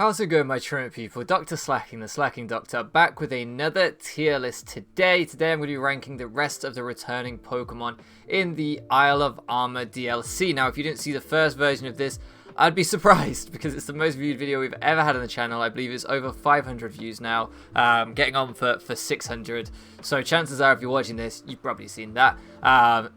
How's it going, my truant people? Dr. Slacking, the Slacking Doctor, back with another tier list today. Today I'm going to be ranking the rest of the returning Pokemon in the Isle of Armor DLC. Now, if you didn't see the first version of this, I'd be surprised because it's the most viewed video we've ever had on the channel. I believe it's over 500 views now, getting on for 600. So chances are, if you're watching this, you've probably seen that.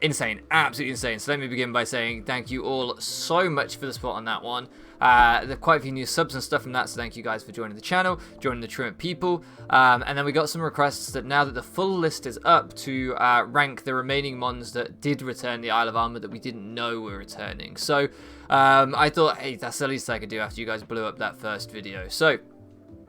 Insane, absolutely insane. So let me begin by saying thank you all so much for the support on that one. There are quite a few new subs and stuff from that, so thank you guys for joining the channel, joining the truant people. And then we got some requests that now that the full list is up, to rank the remaining mons that did return the Isle of Armor that we didn't know were returning. So I thought, hey, that's the least I could do after you guys blew up that first video. So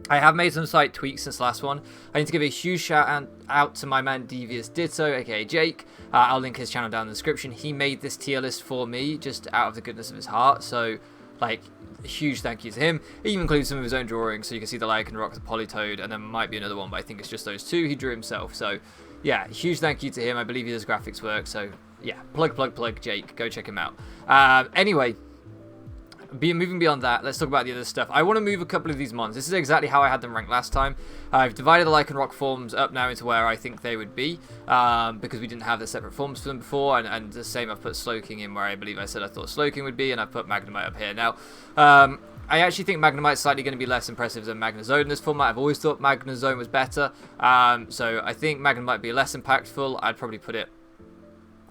I have made some slight tweaks since last one. I need to give a huge shout out to my man Devious Ditto, aka Jake. I'll link his channel down in the description. He made this tier list for me just out of the goodness of his heart. So, like, a huge thank you to him. He even includes some of his own drawings, so you can see the Lycanroc, the Politoed, and there might be another one, but I think it's just those two he drew himself. So, yeah, huge thank you to him. I believe he does graphics work, so, yeah, plug, Jake. Go check him out. Anyway, moving beyond that, let's talk about the other stuff. I want to move a couple of these mons. This is exactly how I had them ranked last time. I've divided the Lycanroc forms up now into where I think they would be, because we didn't have the separate forms for them before, and the same, I've put Slowking in where I believe I said I thought Slowking would be, and I've put Magnemite up here. Now, I actually think Magnemite's slightly going to be less impressive than Magnezone in this format. I've always thought Magnezone was better, so I think Magnemite might be less impactful. I'd probably put it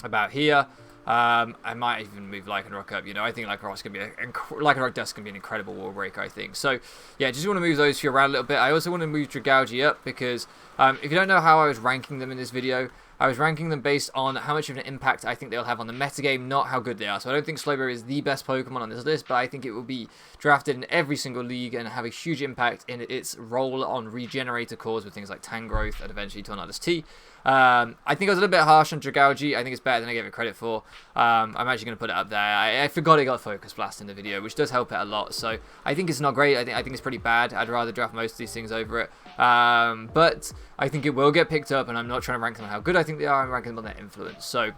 about here. I might even move Lycanroc up. You know, I think Lycanroc Dust can be an incredible wall breaker, I think. So, yeah, just want to move those two around a little bit. I also want to move Dragalge up because if you don't know how I was ranking them in this video, I was ranking them based on how much of an impact I think they'll have on the metagame, not how good they are. So I don't think Slowbro is the best Pokemon on this list, but I think it will be drafted in every single league and have a huge impact in its role on Regenerator cores with things like Tangrowth and eventually Tornadus T. I think I was a little bit harsh on Dragalge. I think it's better than I gave it credit for. I'm actually going to put it up there. I forgot it got Focus Blast in the video, which does help it a lot. So I think it's not great. I think it's pretty bad. I'd rather draft most of these things over it. But I think it will get picked up, and I'm not trying to rank them on how good I think they are. I'm ranking them on their influence. So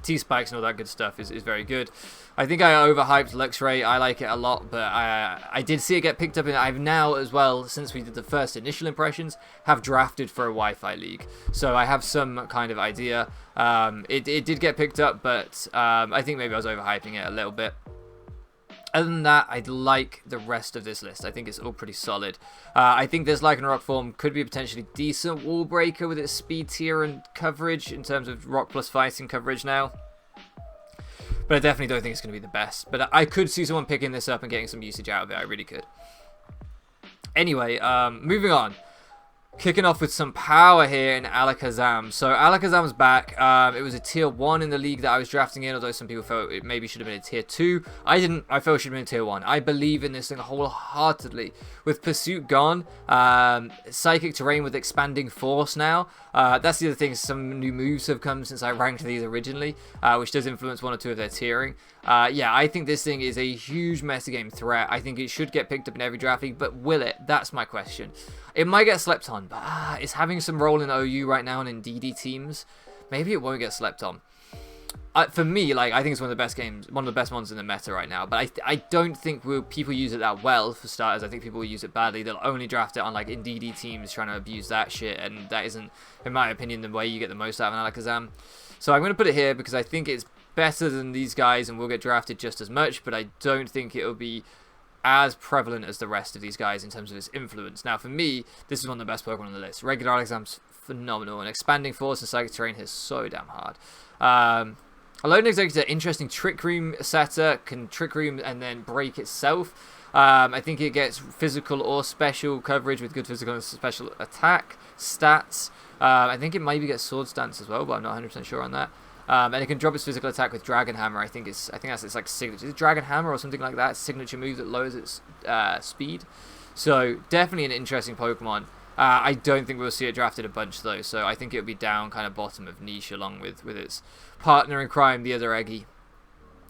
T-Spikes and all that good stuff is very good. I think I overhyped Luxray. I like it a lot, but I did see it get picked up, and I've now as well, since we did the first initial impressions, have drafted for a Wi-Fi league. So I have some kind of idea. It did get picked up, but I think maybe I was overhyping it a little bit. Other than that, I like the rest of this list. I think it's all pretty solid. I think this Lycanroc form could be a potentially decent wall breaker with its speed tier and coverage in terms of rock plus fighting coverage now. But I definitely don't think it's going to be the best. But I could see someone picking this up and getting some usage out of it. I really could. Anyway, moving on. Kicking off with some power here in Alakazam. So Alakazam's back. It was a tier 1 in the league that I was drafting in, although some people felt it maybe should have been a tier 2. I didn't. I felt it should have been a tier 1. I believe in this thing wholeheartedly. With Pursuit gone, Psychic Terrain with Expanding Force now. That's the other thing. Some new moves have come since I ranked these originally, which does influence one or two of their tiering. Yeah, I think this thing is a huge metagame threat. I think it should get picked up in every draft league, but will it? That's my question. It might get slept on, but it's having some role in OU right now and in DD teams. Maybe it won't get slept on. For me, like, I think it's one of the best games, one of the best ones in the meta right now. But I don't think people use it that well, for starters. I think people will use it badly. They'll only draft it on, like, in DD teams trying to abuse that shit, and that isn't, in my opinion, the way you get the most out of an Alakazam. So I'm going to put it here because I think it's better than these guys and will get drafted just as much, but I don't think it'll be as prevalent as the rest of these guys in terms of its influence. Now, for me, this is one of the best Pokemon on the list. Regular Alakazam's phenomenal, and Expanding Force and Psychic Terrain is so damn hard. Alolan Executor, interesting Trick Room setter, can Trick Room and then break itself. I think it gets physical or special coverage with good physical and special attack stats. I think it maybe gets Sword Stance as well, but I'm not 100% sure on that. And it can drop its physical attack with Dragon Hammer. I think that's its like signature. Is it Dragon Hammer or something like that? Signature move that lowers its speed. So definitely an interesting Pokemon. I don't think we'll see it drafted a bunch though. So I think it'll be down kind of bottom of niche along with its partner in crime, the other Eggy.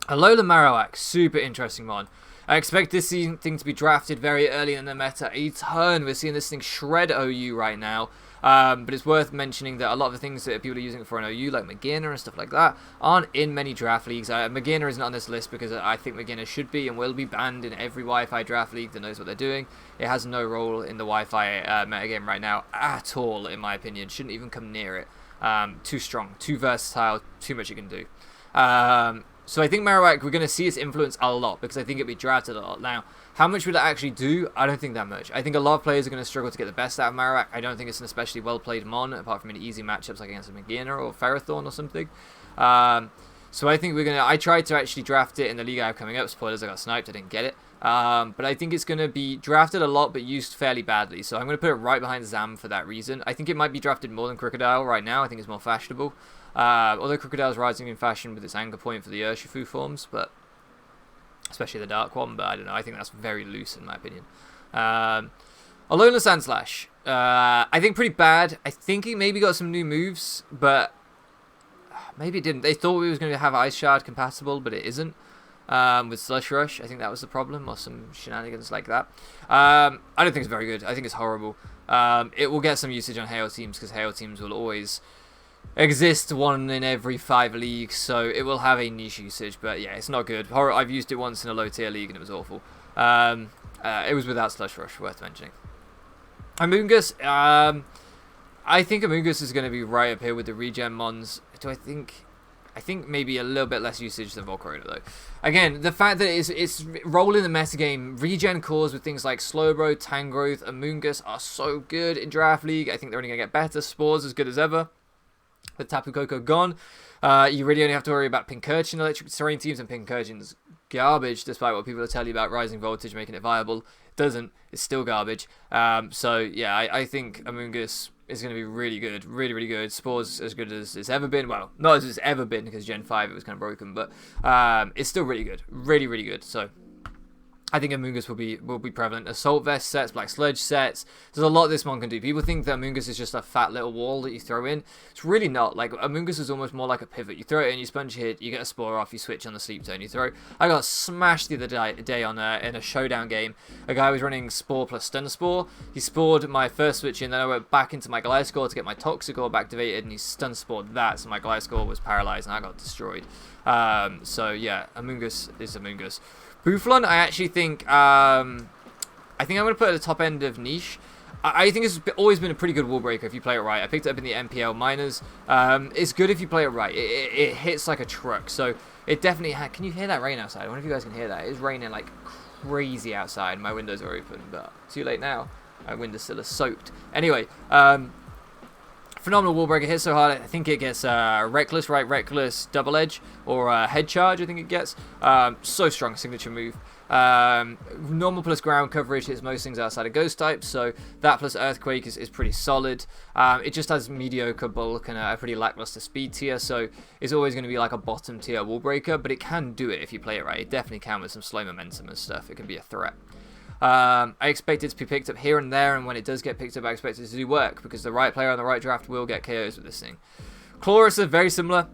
Alola Marowak, super interesting one. I expect this thing to be drafted very early in the meta. A ton. We're seeing this thing shred OU right now. But it's worth mentioning that a lot of the things that people are using it for in OU, like Magina and stuff like that, aren't in many draft leagues. Magina isn't on this list because I think Magina should be and will be banned in every Wi-Fi draft league that knows what they're doing. It has no role in the Wi-Fi metagame right now at all, in my opinion. Shouldn't even come near it. Too strong, too versatile, too much it can do. So I think Marowak, we're going to see its influence a lot because I think it'll be drafted a lot. Now, how much would it actually do? I don't think that much. I think a lot of players are going to struggle to get the best out of Marowak. I don't think it's an especially well-played Mon, apart from in easy matchups like against a Magina or Ferrothorn or something. So I think we're going to... I tried to actually draft it in the league I have coming up. Spoilers, I got sniped. I didn't get it. But I think it's going to be drafted a lot but used fairly badly. So I'm going to put it right behind Zam for that reason. I think it might be drafted more than Crocodile right now. I think it's more fashionable. Although Crocodile's rising in fashion with its anchor point for the Urshifu forms, but especially the Dark one, but I don't know, I think that's very loose in my opinion. Alola Sandslash, I think pretty bad. I think he maybe got some new moves, but maybe it didn't. They thought we was going to have Ice Shard compatible, but it isn't. With Slush Rush, I think that was the problem, or some shenanigans like that. I don't think it's very good. I think it's horrible. It will get some usage on Hail teams, because Hail teams will always exist one in every 5 leagues, so it will have a niche usage, but yeah, it's not good. I've used it once in a low tier league and it was awful. It was without Slush Rush, worth mentioning. Amoonguss, I think Amoonguss is going to be right up here with the regen mons. I think maybe a little bit less usage than Volcarona though. Again, the fact that it's role in the metagame, regen cores with things like Slowbro, Tangrowth, Amoonguss are so good in Draft League. I think they're only going to get better. Spores as good as ever. The Tapu Koko gone. You really only have to worry about Pincurchin electric terrain teams, and Pincurchin's garbage, despite what people will tell you about Rising Voltage making it viable. It doesn't. It's still garbage. So, yeah, I think Amoonguss is going to be really good. Really, really good. Spore's as good as it's ever been. Well, not as it's ever been, because Gen 5 it was kind of broken, but it's still really good. Really, really good. So I think Amoonguss will be prevalent. Assault Vest sets, Black Sludge sets. There's a lot this one can do. People think that Amoonguss is just a fat little wall that you throw in. It's really not. Like, Amoonguss is almost more like a pivot. You throw it in, you sponge hit, you get a Spore off, you switch on the Sleep Zone, you throw. I got smashed the other day on in a showdown game. A guy was running Spore plus Stun Spore. He spored my first switch in, then I went back into my Gliscor to get my Toxic Orb activated, and he Stun Spored that, so my Gliscor was paralyzed and I got destroyed. So yeah, Amoonguss is Amoonguss. Bouflon, I actually think, I'm going to put at the top end of niche. I think it's always been a pretty good wall breaker if you play it right. I picked it up in the MPL minors. It's good if you play it right. It hits like a truck, so it definitely can you hear that rain outside? I wonder if you guys can hear that. It's raining like crazy outside. My windows are open, but too late now. My windows still are soaked. Anyway, phenomenal wall breaker, hits so hard. I think it gets Reckless, right? Reckless, Double Edge, or Head Charge, I think it gets. So strong, signature move. Normal plus ground coverage hits most things outside of Ghost type, so that plus Earthquake is pretty solid. It just has mediocre bulk and a pretty lackluster speed tier, so it's always going to be like a bottom tier wall breaker, but it can do it if you play it right. It definitely can with some slow momentum and stuff. It can be a threat. I expect it to be picked up here and there, and when it does get picked up, I expect it to do work, because the right player on the right draft will get KOs with this thing. Chloris are very similar.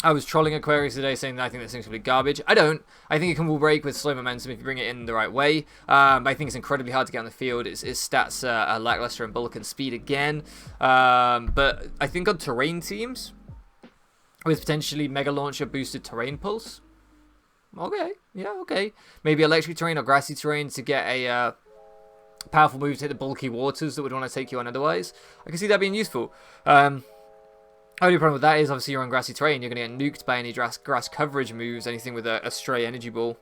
I was trolling Aquarius today saying that I think this thing's going to be garbage. I don't. I think it can wall break with slow momentum if you bring it in the right way. I think it's incredibly hard to get on the field. Its stats are lackluster in bulk and speed again. But I think on terrain teams, with potentially Mega Launcher boosted terrain pulse, okay, yeah, okay. Maybe electric terrain or grassy terrain to get a powerful move to hit the bulky waters that would want to take you on otherwise. I can see that being useful. Only problem with that is obviously you're on grassy terrain. You're going to get nuked by any grass coverage moves, anything with a stray energy ball.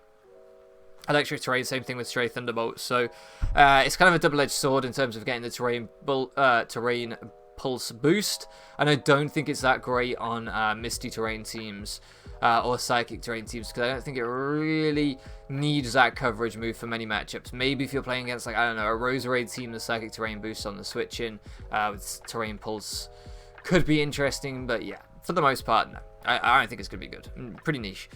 Electric terrain, same thing with stray thunderbolts. So it's kind of a double-edged sword in terms of getting the terrain pulse boost, and I don't think it's that great on misty terrain teams or psychic terrain teams, because I don't think it really needs that coverage move for many matchups. Maybe if you're playing against, like, I don't know, a Roserade team, the psychic terrain boost on the switch in with terrain pulse could be interesting, but yeah, for the most part, no. I don't think it's going to be good. Pretty niche.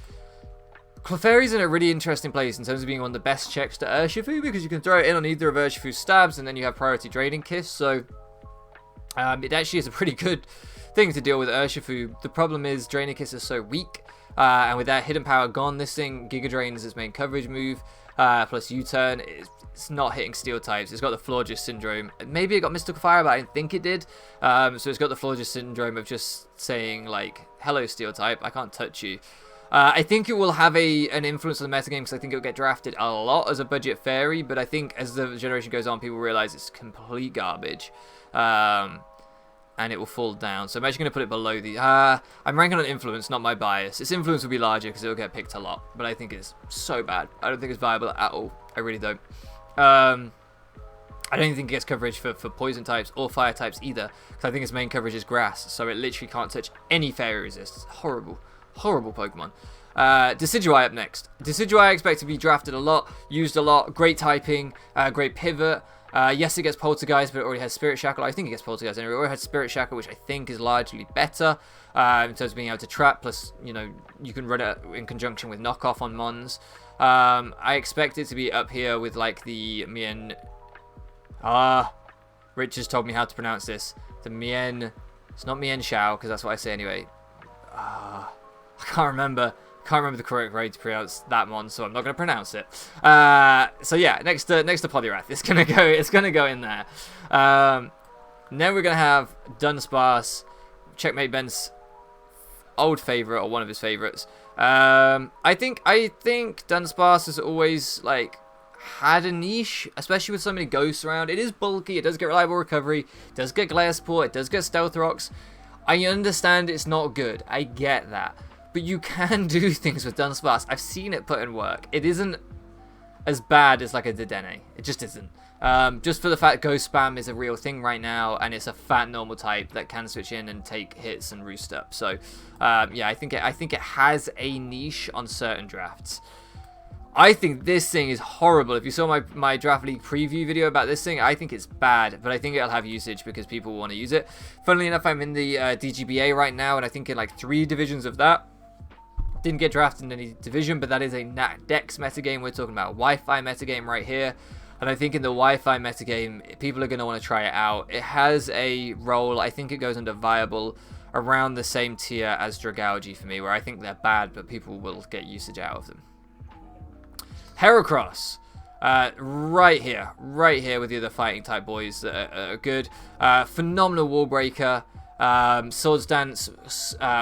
Clefairy's in a really interesting place in terms of being one of the best checks to Urshifu, because you can throw it in on either of Urshifu's stabs, and then you have priority draining kiss, so it actually is a pretty good thing to deal with Urshifu. The problem is Draenicus is so weak, and with that hidden power gone, this thing Giga Drains its main coverage move, plus U-turn. It's not hitting steel types. It's got the Florges syndrome. Maybe it got Mystical Fire, but I didn't think it did. So it's got the Florges syndrome of just saying, like, hello steel type, I can't touch you. I think it will have an influence on the metagame because I think it will get drafted a lot as a budget fairy, but I think as the generation goes on, people realize it's complete garbage. And it will fall down. So I'm actually going to put it below the... I'm ranking on influence, not my bias. Its influence will be larger because it will get picked a lot, but I think it's so bad. I don't think it's viable at all. I really don't. I don't even think it gets coverage for poison types or fire types either, because I think its main coverage is grass, so it literally can't touch any fairy resist. It's horrible. Horrible Pokemon. Decidueye up next. Decidueye I expect to be drafted a lot, used a lot, great typing, great pivot. Yes, it gets Poltergeist, but it already has Spirit Shackle. I think it gets Poltergeist anyway. It already has Spirit Shackle, which I think is largely better in terms of being able to trap. Plus, you know, you can run it in conjunction with Knockoff on Mons. I expect it to be up here with like the Mien. Rich has told me how to pronounce this. The Mien. It's not Mien Shao, because that's what I say anyway. I can't remember. Can't remember the correct way to pronounce that one, so I'm not going to pronounce it. So yeah, next to Poliwrath, it's gonna go in there. Then we're gonna have Dunsparce, Checkmate Ben's old favorite or one of his favorites. I think Dunsparce has always like had a niche, especially with so many ghosts around. It is bulky, it does get reliable recovery, it does get glare support, it does get stealth rocks. I understand it's not good, I get that, but you can do things with Dunsparce. I've seen it put in work. It isn't as bad as like a Dedenne. It just isn't. Just for the fact Ghost Spam is a real thing right now, and it's a fat normal type that can switch in and take hits and roost up. So yeah, I think it has a niche on certain drafts. I think this thing is horrible. If you saw my Draft League preview video about this thing, I think it's bad, but I think it'll have usage because people want to use it. Funnily enough, I'm in the DGBA right now, and I think in like 3 divisions of that. Didn't get drafted in any division, but that is a Nat Dex metagame. We're talking about Wi-Fi metagame right here. And I think in the Wi-Fi metagame, people are going to want to try it out. It has a role, I think it goes under viable, around the same tier as Dragalge for me, where I think they're bad, but people will get usage out of them. Heracross. Right here with the other fighting type boys that are good. Phenomenal wall breaker. Swords Dance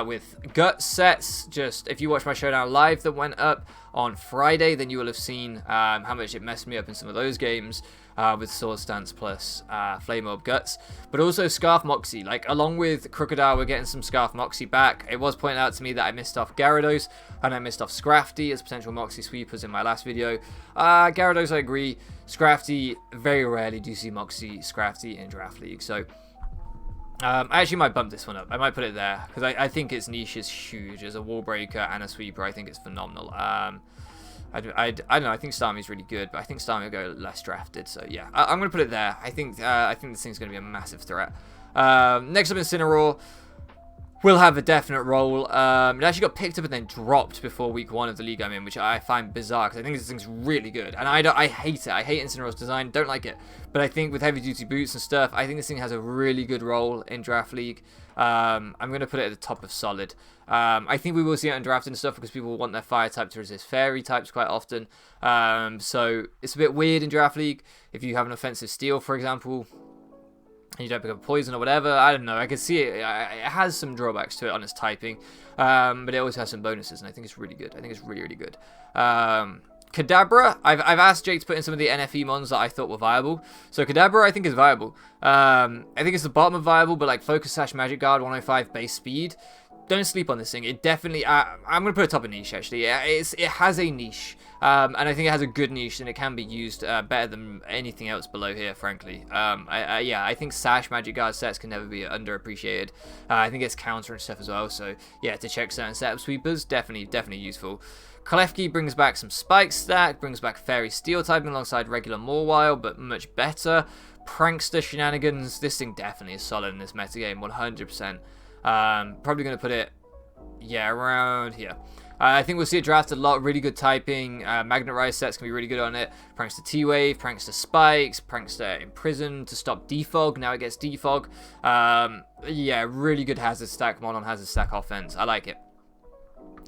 with gut sets. Just if you watch my showdown live that went up on Friday, then you will have seen how much it messed me up in some of those games with Swords Dance plus Flame Orb guts. But also Scarf Moxie, like along with Crocodile, we're getting some Scarf Moxie back. It was pointed out to me that I missed off Gyarados and I missed off Scrafty as potential Moxie sweepers in my last video. Gyarados, I agree. Scrafty, very rarely do you see Moxie Scrafty in Draft League, so I actually might bump this one up. I might put it there because I think its niche is huge. As a wall breaker and a sweeper, I think it's phenomenal. I don't know. I think Starmie's really good, but I think Starmie will go less drafted. So yeah, I'm gonna put it there. I think this thing's gonna be a massive threat. Next up, Incineroar will have a definite role. It actually got picked up and then dropped before week 1 of the league I'm in, which I find bizarre because I think this thing's really good. And I hate it. I hate Incineroar's design. Don't like it. But I think with heavy duty boots and stuff, I think this thing has a really good role in Draft League. I'm going to put it at the top of solid. I think we will see it in draft and stuff because people want their fire type to resist fairy types quite often. So it's a bit weird in Draft League. If you have an offensive steel, for example, and you don't pick up poison or whatever, I don't know. I can see it. It has some drawbacks to it on its typing, but it always has some bonuses, and I think it's really good. I think it's really, really good. Kadabra, I've asked Jake to put in some of the NFE mons that I thought were viable. So Kadabra, I think is viable. I think it's the bottom of viable, but like Focus Sash, Magic Guard, 105 base speed. Don't sleep on this thing. It definitely, I'm going to put it top of niche actually. It has a niche, and I think it has a good niche, and it can be used better than anything else below here, frankly. Yeah, I think Sash Magic Guard sets can never be underappreciated. I think it's counter and stuff as well. So yeah, to check certain setup sweepers, definitely useful. Klefki brings back some Spike Stack, brings back Fairy Steel typing alongside regular Mawile, but much better. Prankster Shenanigans, this thing definitely is solid in this metagame, 100%. Probably going to put it, yeah, around here. I think we'll see it drafted a lot. Really good typing. Magnet Rise sets can be really good on it. Prankster T-Wave, Prankster Spikes, Prankster Imprison to stop Defog. Now it gets Defog. Yeah, really good hazard stack mod on hazard stack offense. I like it.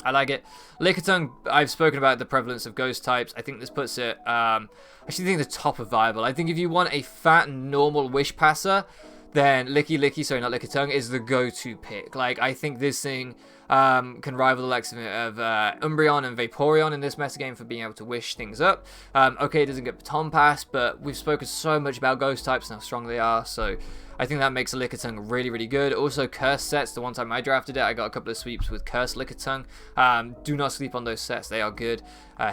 I like it. Lickitung, I've spoken about the prevalence of ghost types. I think this puts it, I actually think the top of viable. I think if you want a fat, normal Wish Passer, then sorry, not Lickitung, is the go-to pick. Like, I think this thing can rival the likes of Umbreon and Vaporeon in this metagame for being able to wish things up. Okay, it doesn't get Baton Pass, but we've spoken so much about ghost types and how strong they are, so I think that makes a Lickitung really, really good. Also, Curse sets, the one time I drafted it, I got a couple of sweeps with Curse Lickitung. Do not sleep on those sets, they are good.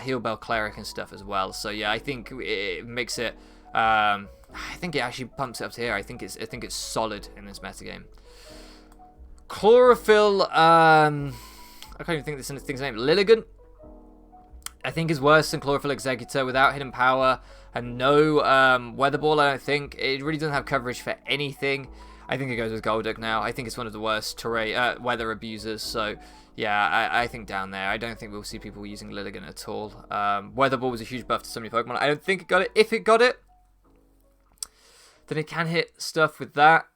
Heal Bell Cleric and stuff as well, so yeah, I think it makes it... I think it actually pumps it up to here. I think it's solid in this metagame. Chlorophyll, I can't even think this thing's name. Lilligant, I think is worse than Chlorophyll Executor without hidden power and no Weather Ball. I don't think it really doesn't have coverage for anything. I think it goes with Golduck now. I think it's one of the worst weather abusers. So yeah, I think down there. I don't think we'll see people using Lilligant at all. Weather Ball was a huge buff to so many Pokemon. I don't think it got it. If it got it, then it can hit stuff with that.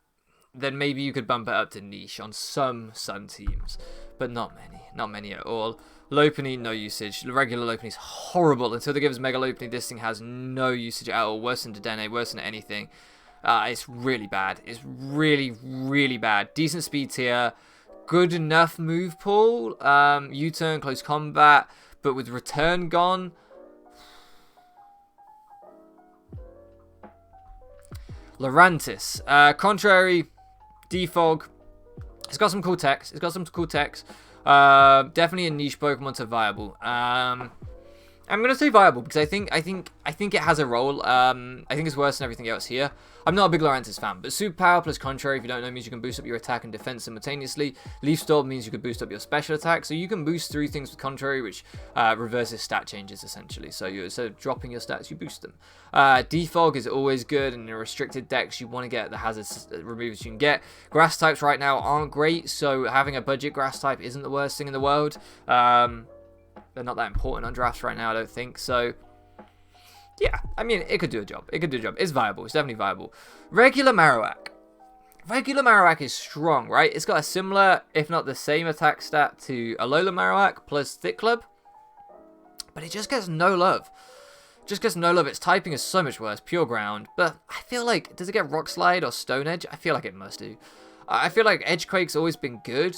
Then maybe you could bump it up to niche on some Sun teams, but not many at all. Lopunny, no usage. Regular Lopunny is horrible. Until they give us Mega Lopunny, this thing has no usage at all. Worse than Dedenne, worse than anything. It's really bad. It's really, really bad. Decent speed tier, good enough move pool. U-turn, close combat, but with return gone. Lurantis, contrary, defog. It's got some cool techs. Definitely a niche Pokemon to viable. I'm gonna say viable because I think it has a role. I think it's worse than everything else here. I'm not a big Lurantis fan, but Superpower plus Contrary, if you don't know, means you can boost up your attack and defense simultaneously. Leaf Storm means you can boost up your special attack, so you can boost through things with Contrary, which reverses stat changes essentially. So instead of dropping your stats, you boost them. Defog is always good, and in restricted decks, you want to get the hazards removed you can get. Grass types right now aren't great, so having a budget grass type isn't the worst thing in the world. They're not that important on drafts right now, I don't think. So, yeah, I mean, it could do a job. It's viable. It's definitely viable. Regular Marowak. Regular Marowak is strong, right? It's got a similar, if not the same attack stat to Alola Marowak plus Thick Club. But it just gets no love. Its typing is so much worse. Pure Ground. But I feel like, does it get Rock Slide or Stone Edge? I feel like it must do. I feel like Edgequake's always been good.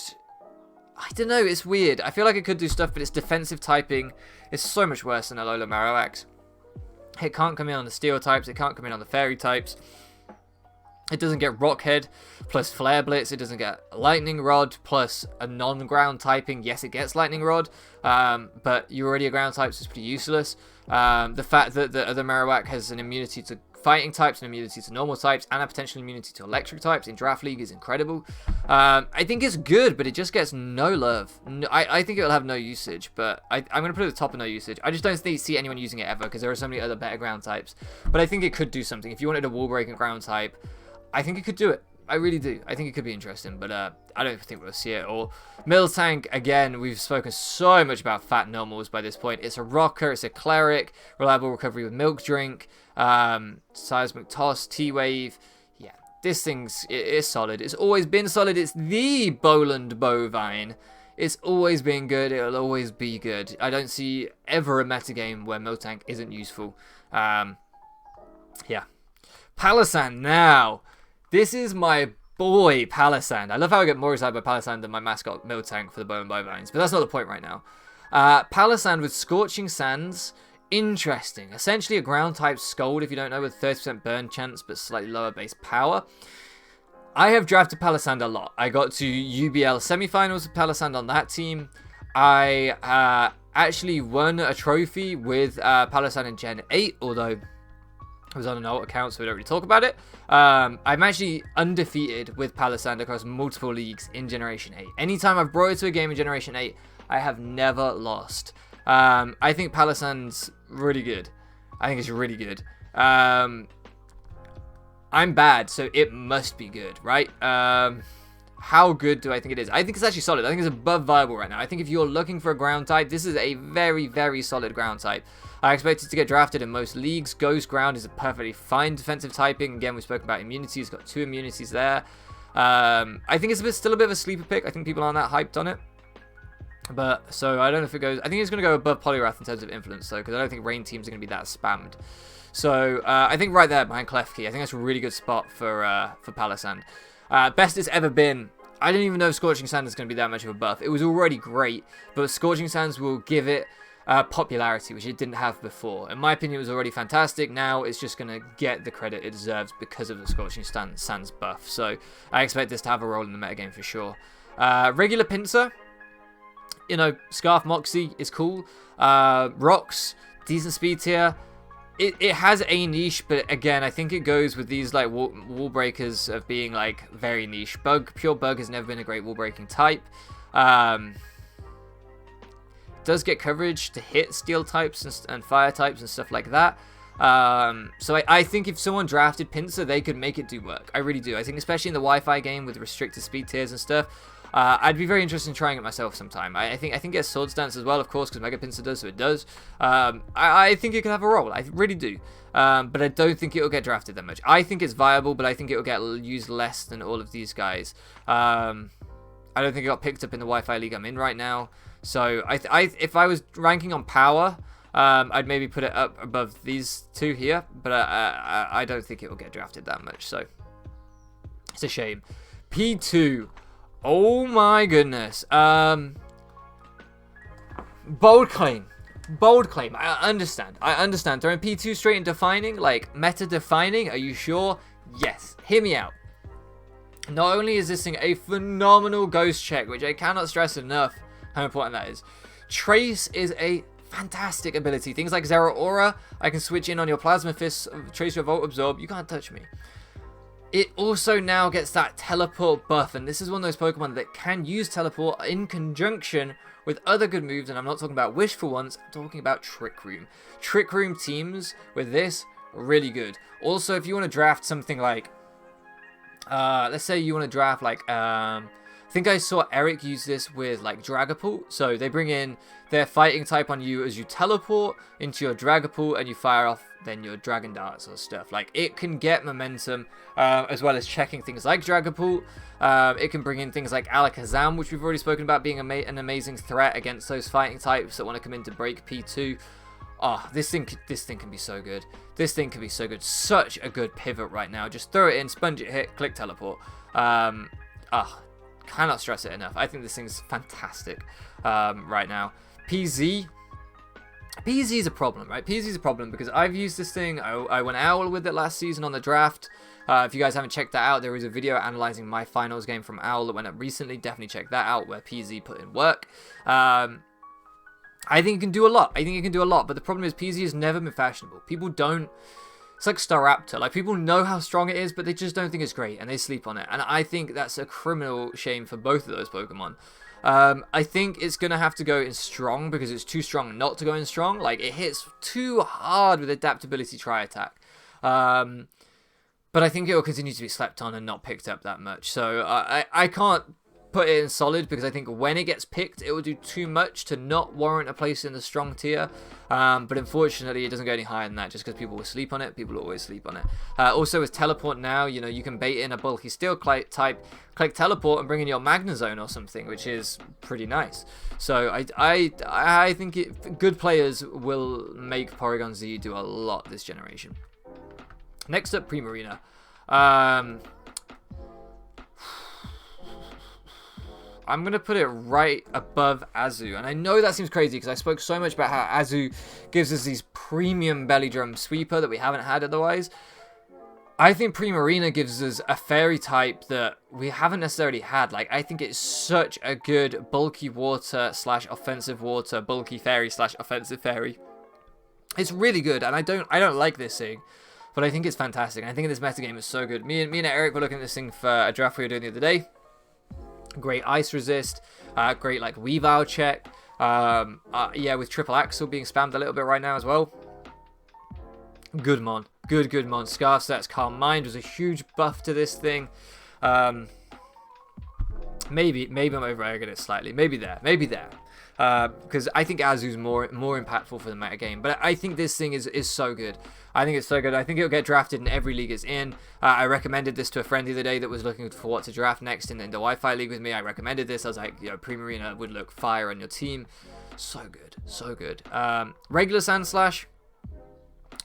I don't know, it's weird. I feel like it could do stuff, but its defensive typing is so much worse than Alola Marowak's. It can't come in on the Steel types, it can't come in on the Fairy types. It doesn't get Rock Head plus Flare Blitz, it doesn't get Lightning Rod plus a non-ground typing. Yes, it gets Lightning Rod, but you're already a ground type, so it's pretty useless. The fact that the other Marowak has an immunity to fighting types, an immunity to normal types, and a potential immunity to electric types in Draft League is incredible. I think it's good, but it just gets no love. I think it'll have no usage, but I'm going to put it at the top of no usage. I just don't see anyone using it ever, because there are so many other better ground types. But I think it could do something. If you wanted a wall-breaking ground type, I think it could do it. I really do. I think it could be interesting, but I don't think we'll see it all. Miltank, again, we've spoken so much about fat normals by this point. It's a rocker, it's a cleric, reliable recovery with milk drink, seismic toss, T-wave. Yeah, this thing's it's solid. It's always been solid. It's the Boland Bovine. It's always been good. It'll always be good. I don't see ever a metagame where Miltank isn't useful. Yeah. Palossand now. This is my boy, Palossand. I love how I get more excited by Palossand than my mascot, Miltank, for the Bone Bovines, but that's not the point right now. Palossand with Scorching Sands, interesting. Essentially a ground-type Scald, if you don't know, with 30% burn chance, but slightly lower base power. I have drafted Palossand a lot. I got to UBL semifinals with Palossand on that team. I actually won a trophy with Palossand in Gen 8, although I was on an alt account, so we don't really talk about it. I'm actually undefeated with Palossand across multiple leagues in Generation 8. Anytime I've brought it to a game in Generation 8, I have never lost. I think Palossand's really good. I think it's really good. I'm bad, so it must be good, right? how good do I think it is? I think it's actually solid. I think it's above viable right now. I think if you're looking for a ground type, this is a very, very solid ground type. I expect it to get drafted in most leagues. Ghost Ground is a perfectly fine defensive typing. Again, we spoke about immunity. It's got 2 immunities there. I think it's still a bit of a sleeper pick. I think people aren't that hyped on it. But, so I don't know if it goes... I think it's going to go above Poliwrath in terms of influence, though, because I don't think rain teams are going to be that spammed. So, I think right there behind Klefki, I think that's a really good spot for Palossand. Best it's ever been. I don't even know if Scorching Sand is going to be that much of a buff. It was already great, but Scorching Sands will give it popularity, which it didn't have before. In my opinion, it was already fantastic. Now it's just going to get the credit it deserves because of the Scorching Sands buff. So I expect this to have a role in the metagame for sure. Regular Pinsir, you know, Scarf Moxie is cool. Rocks, decent speed tier. It has a niche, but again, I think it goes with these like wall breakers of being like very niche. Pure Bug has never been a great wall breaking type. Does get coverage to hit steel types and fire types and stuff like that. So I think if someone drafted Pinsir, they could make it do work. I really do. I think especially in the Wi-Fi game with restricted speed tiers and stuff, I'd be very interested in trying it myself sometime. I think it gets Sword Stance as well, of course, because Mega Pinsir does, so it does. I think it could have a role. I really do. But I don't think it'll get drafted that much. I think it's viable, but I think it'll get used less than all of these guys. I don't think it got picked up in the Wi-Fi league I'm in right now. So if I was ranking on power, I'd maybe put it up above these two here, but I don't think it will get drafted that much. So it's a shame. P2. Oh my goodness. Bold claim. Bold claim. I understand. Throwing P2 straight in defining, like meta defining. Are you sure? Yes. Hear me out. Not only is this thing a phenomenal ghost check, which I cannot stress enough how important that is. Trace is a fantastic ability. Things like Zera Aura, I can switch in on your Plasma Fist, Trace Revolt Absorb, you can't touch me. It also now gets that teleport buff, and this is one of those Pokemon that can use teleport in conjunction with other good moves, and I'm not talking about Wish for once, I'm talking about Trick Room. Trick Room teams with this, really good. Also, if you want to draft something like, let's say you want to draft like, I think I saw Eric use this with like Dragapult. So they bring in their fighting type on you as you teleport into your Dragapult and you fire off then your Dragon Darts or stuff. Like it can get momentum as well as checking things like Dragapult. It can bring in things like Alakazam, which we've already spoken about being an amazing threat against those fighting types that want to come in to break P2. Oh, this thing can be so good. This thing can be so good. Such a good pivot right now. Just throw it in, sponge it, hit, click teleport. Cannot stress it enough. I think this thing's fantastic right now. PZ is a problem, right? PZ is a problem because I've used this thing. I went Owl with it last season on the draft. If you guys haven't checked that out, there is a video analyzing my finals game from Owl that went up recently. Definitely check that out where PZ put in work. I think it can do a lot. But the problem is PZ has never been fashionable. People don't... It's like Staraptor. Like, people know how strong it is, but they just don't think it's great, and they sleep on it. And I think that's a criminal shame for both of those Pokemon. I think it's going to have to go in strong, because it's too strong not to go in strong. Like, it hits too hard with Adaptability Tri-Attack. But I think it will continue to be slept on and not picked up that much. So, I can't put it in solid, because I think when it gets picked, it will do too much to not warrant a place in the strong tier. But unfortunately, it doesn't go any higher than that, just because people will sleep on it. People always sleep on it. Also, with Teleport now, you know, you can bait in a bulky Steel type, click Teleport, and bring in your Magnezone or something, which is pretty nice. So I think good players will make Porygon Z do a lot this generation. Next up, Primarina. I'm going to put it right above Azu. And I know that seems crazy because I spoke so much about how Azu gives us these premium belly drum sweeper that we haven't had otherwise. I think Primarina gives us a fairy type that we haven't necessarily had. Like, I think it's such a good bulky water / offensive water, bulky fairy / offensive fairy. It's really good, and I don't like this thing, but I think it's fantastic. And I think this metagame is so good. Me and Eric were looking at this thing for a draft we were doing the other day. Great ice resist, great like Weavile check. Yeah, with triple axle being spammed a little bit right now as well. Good mon, good mon. Scarf stats, Calm Mind was a huge buff to this thing. maybe I'm over-egging it slightly. Maybe there. Because I think Azu's more impactful for the meta game. But I think this thing is so good. I think it's so good. I think it'll get drafted in every league it's in. I recommended this to a friend the other day that was looking for what to draft next in the Wi-Fi league with me. I recommended this. I was like, Primarina would look fire on your team. So good. So good. Regular Sandslash.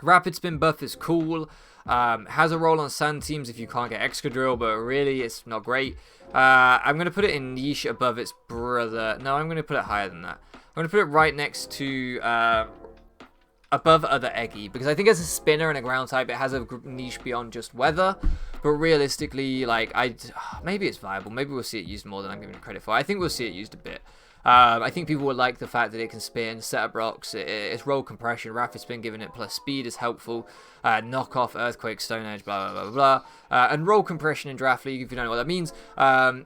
Rapid Spin buff is cool. Has a role on sand teams if you can't get Excadrill, but really it's not great. I'm going to put it in niche above its brother. No, I'm going to put it higher than that. I'm going to put it right next to above other Eggy, because I think as a spinner and a ground type, it has a niche beyond just weather. But realistically, like, maybe it's viable. Maybe we'll see it used more than I'm giving it credit for. I think we'll see it used a bit. I think people would like the fact that it can spin, set up rocks, it's roll compression, rapid spin, giving it plus speed is helpful, knock off, earthquake, stone edge, blah, blah, blah, blah. And roll compression in Draft League, if you don't know what that means,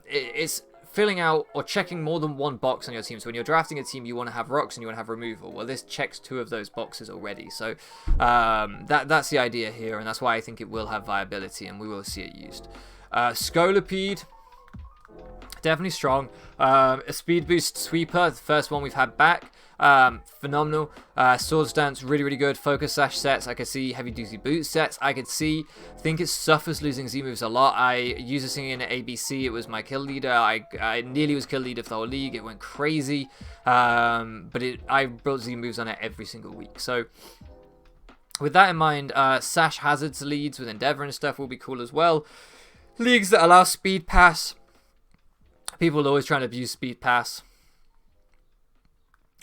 it's filling out or checking more than one box on your team. So when you're drafting a team, you want to have rocks and you want to have removal. Well, this checks 2 of those boxes already. So that's the idea here, and that's why I think it will have viability and we will see it used. Scolipede. Definitely strong. A speed boost sweeper, the first one we've had back. Phenomenal. Swords Dance, really, really good. Focus Sash sets. I could see heavy duty boot sets. I think it suffers losing Z moves a lot. I used this thing in ABC. It was my kill leader. I nearly was kill leader for the whole league. It went crazy. But I built Z moves on it every single week. So with that in mind, Sash Hazards leads with Endeavor and stuff will be cool as well. Leagues that allow speed pass. People are always trying to abuse speed pass.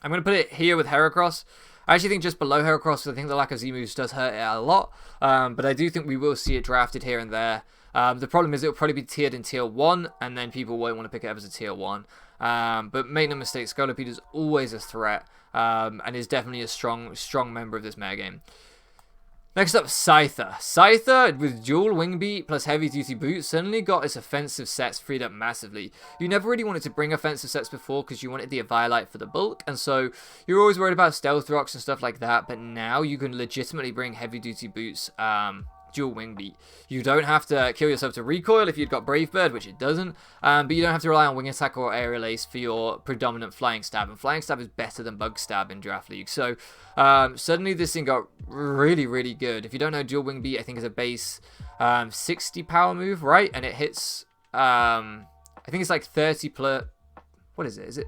I'm going to put it here with Heracross. I actually think just below Heracross, I think the lack of Z-moves does hurt it a lot. But I do think we will see it drafted here and there. The problem is it will probably be tiered in tier 1, and then people won't want to pick it up as a tier 1. But make no mistake, Scolipede is always a threat, and is definitely a strong member of this meta game. Next up, Scyther. Scyther, with dual wing beat plus heavy duty boots, suddenly got its offensive sets freed up massively. You never really wanted to bring offensive sets before because you wanted the Eviolite for the bulk, and so you're always worried about stealth rocks and stuff like that, but now you can legitimately bring heavy duty boots, dual wing beat. You don't have to kill yourself to recoil if you've got Brave Bird, which it doesn't, but you don't have to rely on wing attack or aerial ace for your predominant flying stab, and flying stab is better than bug stab in Draft League. So suddenly this thing got really, really good. If you don't know, dual wing beat I think is a base 60 power move, right? And it hits I think it's like 30 per, what is it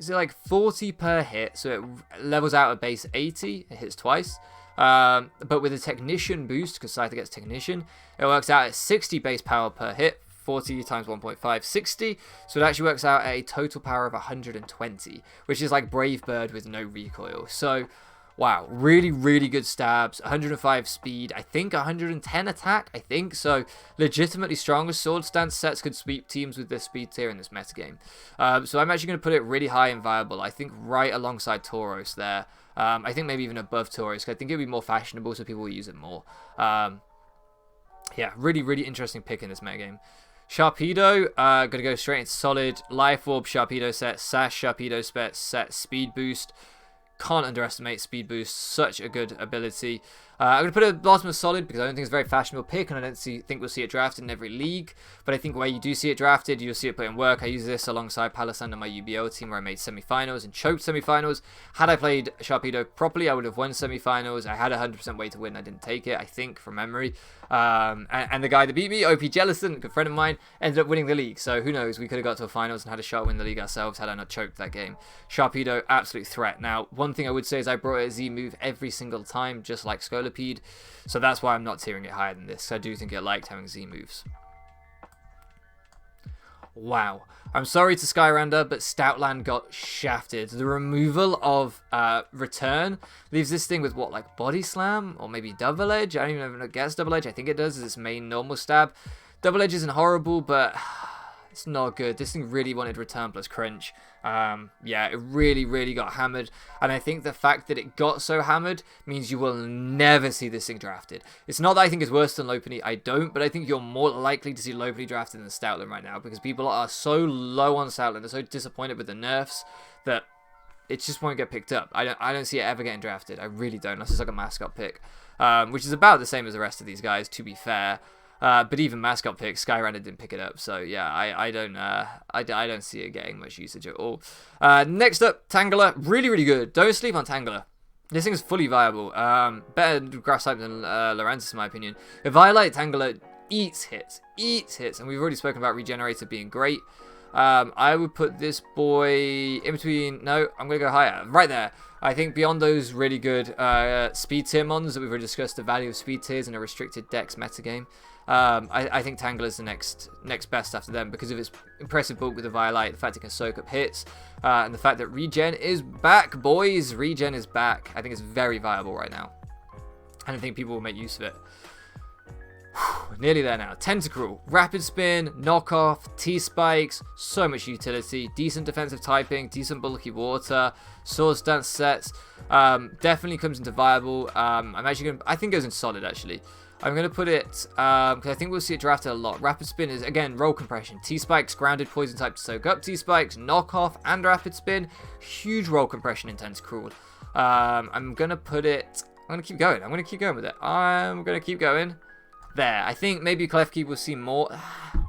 like 40 per hit, so it levels out at base 80, it hits twice. But with a Technician boost, because Scyther gets Technician, it works out at 60 base power per hit, 40 times 1.5, 60. So it actually works out at a total power of 120, which is like Brave Bird with no recoil. So, wow, really, really good stabs. 105 speed, I think 110 attack, I think. So, legitimately strong. Sword Stance sets could sweep teams with this speed tier in this metagame. So I'm actually going to put it really high and viable. I think right alongside Tauros there. I think maybe even above Tauros. I think it'll be more fashionable, so people will use it more. Yeah, really, really interesting pick in this metagame. Sharpedo, gonna go straight into solid. Life Orb Sharpedo set, Sash Sharpedo set, Speed Boost. Can't underestimate Speed Boost, such a good ability. I'm going to put it at the bottom of solid because I don't think it's a very fashionable pick, and I don't think we'll see it drafted in every league. But I think where you do see it drafted, you'll see it put in work. I use this alongside Palisand on my UBO team where I made semi-finals and choked semi-finals. Had I played Sharpedo properly, I would have won semi-finals. I had a 100% way to win. I didn't take it, I think, from memory. And the guy that beat me, OP Jellison, a good friend of mine, ended up winning the league. So who knows? We could have got to a finals and had a shot win the league ourselves had I not choked that game. Sharpedo, absolute threat. Now, one thing I would say is I brought a Z move every single time, just like Scolipede. So that's why I'm not tiering it higher than this. I do think it liked having Z moves. Wow. I'm sorry to Skyrander, but Stoutland got shafted. The removal of Return leaves this thing with what, like Body Slam? Or maybe Double Edge? I don't even know if it gets Double Edge. I think it does as its main normal stab. Double Edge isn't horrible, but it's not good. This thing really wanted Return plus Crunch. Yeah, it really, really got hammered. And I think the fact that it got so hammered means you will never see this thing drafted. It's not that I think it's worse than Lopunny. I don't. But I think you're more likely to see Lopunny drafted than Stoutland right now. Because people are so low on Stoutland. They're so disappointed with the nerfs that it just won't get picked up. I don't see it ever getting drafted. I really don't. Unless it's like a mascot pick. Which is about the same as the rest of these guys, to be fair. But even mascot pick, Skyrunner didn't pick it up, so yeah, I don't see it getting much usage at all. Next up, Tangela, really good. Don't sleep on Tangela. This thing is fully viable. Better grass type than Lorenzus, in my opinion. If Violet, Tangela eats hits, and we've already spoken about Regenerator being great. I would put this boy in between. No, I'm gonna go higher, right there. I think beyond those really good speed tier mons that we've already discussed, the value of speed tiers in a restricted dex metagame. I think Tangela is the next best after them because of its impressive bulk with the Violite, the fact it can soak up hits, and the fact that Regen is back, boys. Regen is back. I think it's very viable right now, and I think people will make use of it. Nearly there now. Tentacruel, Rapid Spin, Knockoff, T-Spikes, so much utility, decent defensive typing, decent bulky water, Swords Dance sets, definitely comes into viable. I think goes in solid actually. I'm going to put it, because I think we'll see it drafted a lot. Rapid Spin is, again, roll compression. T-Spikes, grounded poison type to soak up T-Spikes, Knockoff, and Rapid Spin. Huge roll compression in Tentacruel. I'm going to put it, I'm going to keep going. I'm going to keep going with it. I'm going to keep going. There. I think maybe Klefki will see more. I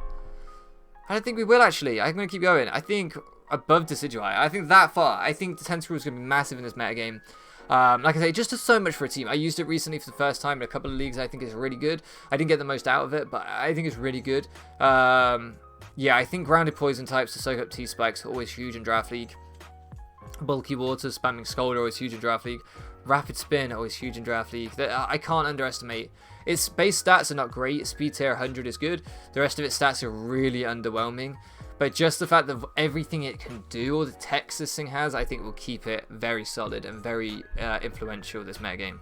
don't think we will, actually. I'm going to keep going. I think above Decidueye. I think that far. I think the Tentacruel is going to be massive in this metagame. Like I say, just does so much for a team. I used it recently for the first time in a couple of leagues. I think it's really good. I didn't get the most out of it, but I think it's really good. Yeah, I think grounded poison types to soak up T-Spikes are always huge in Draft League. Bulky Water, spamming Scald always huge in Draft League. Rapid Spin always huge in Draft League. I can't underestimate. Its base stats are not great. Speed tier 100 is good. The rest of its stats are really underwhelming. But just the fact that everything it can do, or the text this thing has, I think will keep it very solid and very influential this metagame.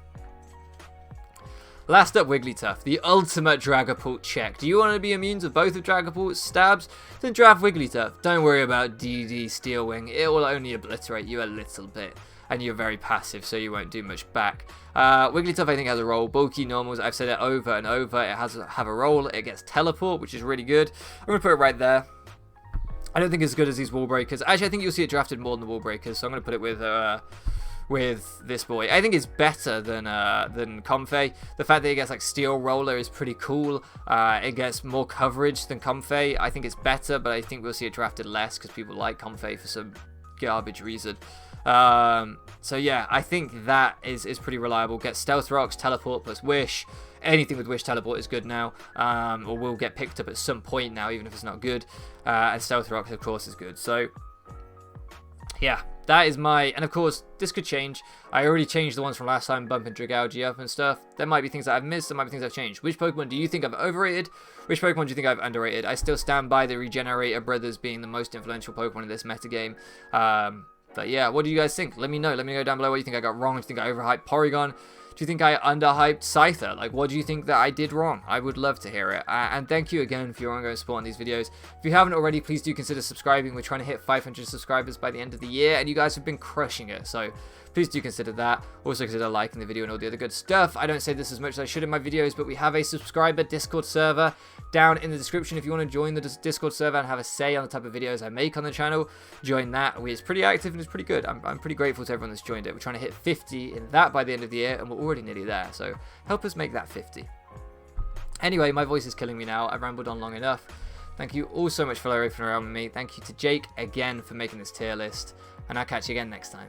Last up, Wigglytuff, the ultimate Dragapult check. Do you want to be immune to both of Dragapult's stabs? Then draft Wigglytuff. Don't worry about DD Steel Wing. It will only obliterate you a little bit. And you're very passive, so you won't do much back. Wigglytuff, I think, has a role. Bulky normals, I've said it over and over. It has have a role. It gets teleport, which is really good. I'm going to put it right there. I don't think it's as good as these wall breakers. Actually, I think you'll see it drafted more than the wall breakers, so I'm going to put it with this boy. I think it's better than Comfey. The fact that it gets like Steel Roller is pretty cool. It gets more coverage than Comfey. I think it's better, but I think we'll see it drafted less because people like Comfey for some garbage reason. So yeah, I think that is pretty reliable. Get Stealth Rocks, Teleport plus Wish. Anything with Wish Teleport is good now, or will get picked up at some point now, even if it's not good. And Stealth Rocks, of course, is good. So yeah, that is my... And of course, this could change. I already changed the ones from last time, bumping Dragalge up and stuff. There might be things that I've missed. There might be things I've changed. Which Pokemon do you think I've overrated? Which Pokemon do you think I've underrated? I still stand by the Regenerator brothers being the most influential Pokemon in this metagame. But yeah, what do you guys think? Let me know. Let me know down below what you think I got wrong. Do you think I overhyped Porygon? Do you think I underhyped Scyther? Like, what do you think that I did wrong? I would love to hear it. And thank you again for your ongoing support on these videos. If you haven't already, please do consider subscribing. We're trying to hit 500 subscribers by the end of the year, and you guys have been crushing it. So please do consider that. Also consider liking the video and all the other good stuff. I don't say this as much as I should in my videos, but we have a subscriber Discord server down in the description. If you want to join the Discord server and have a say on the type of videos I make on the channel, join that. It's pretty active and it's pretty good. I'm pretty grateful to everyone that's joined it. We're trying to hit 50 in that by the end of the year, and we're already nearly there. So help us make that 50. Anyway, my voice is killing me now. I've rambled on long enough. Thank you all so much for loafing around with me. Thank you to Jake again for making this tier list, and I'll catch you again next time.